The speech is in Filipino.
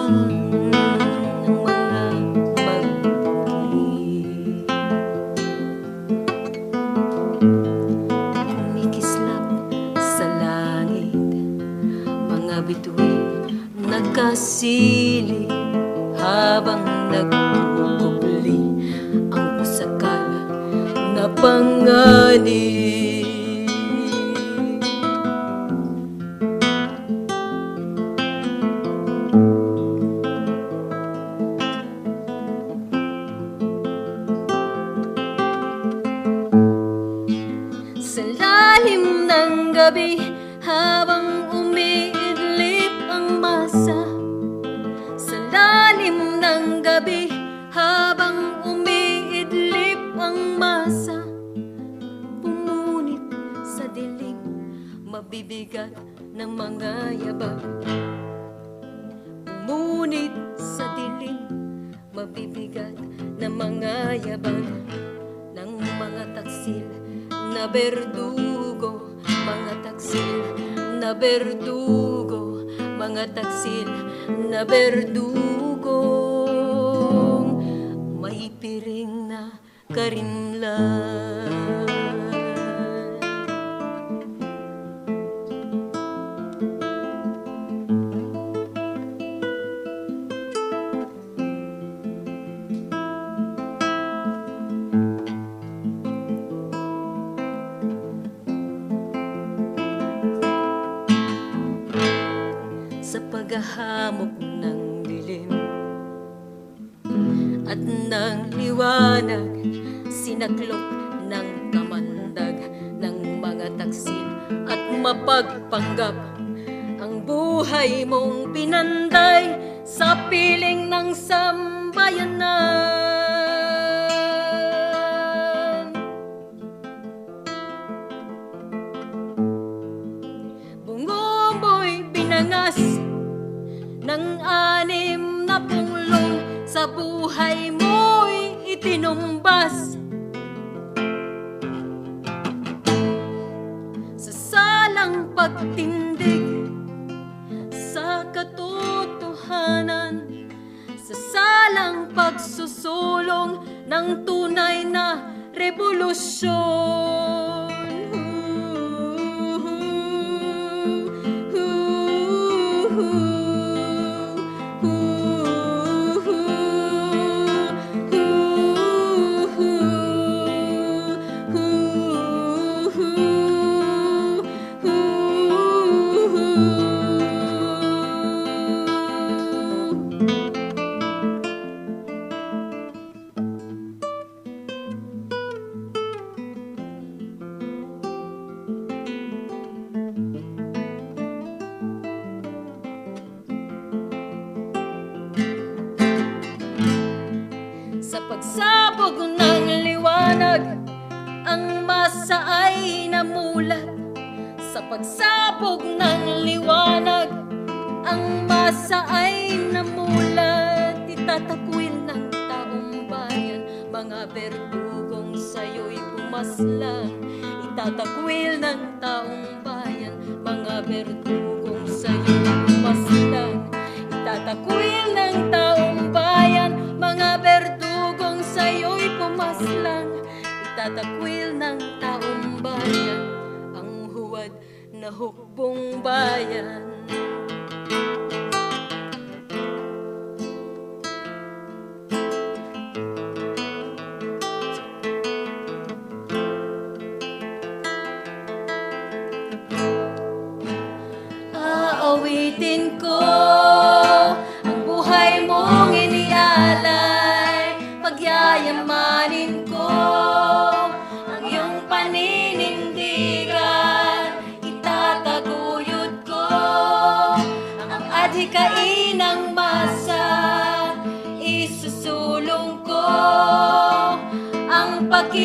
ng mga magbukid. Kumikislap sa langit, mga bituin nagkasilip habang nagkukubli ang pusakal na panganib. Sa lalim ng gabi, habang umiidlip ang masa. Sa lalim ng gabi, habang umiidlip ang masa. Pumunit sa dilim, mabibigat ng mga yabag. Pumunit sa dilim, mabibigat ng mga yabag ng mga taksil na berdugo, mga taksil na berdugo, mga taksil na berdugong may piring na karimlan. Sa paghahamok ng dilim at ng liwanag, sinaklop ng kamandag ng mga taksil at mapagpanggap ang buhay mong pinanday sa piling ng sambayanan. Bungo'y binangas ng 6 na punglong sa buhay mo'y itinumbas. Sa salang pagtindig sa katotohanan, sa salang pagsusulong ng tunay na revolusyon. Sa pagsabog ng liwanag, ang masa ay namulat. Sa pagsabog ng liwanag, ang masa ay namulat. Itatakwil ng taong bayan, mga berdugong sa'yo'y pumaslang. Itatakwil ng taong bayan, mga berdugong sa'yo'y pumaslang. Itatakwil ng taong bayan, mga berdugong sa'yo'y pumaslang. Itatakwil ng taong bayan ang huwad na hukbong bayan. Aawitin ko ang buhay mong inialay, pagyayamanin ko ang iyong paninindigan, itataguyod ko ang adhikain ng masa, isusulong ko ang pag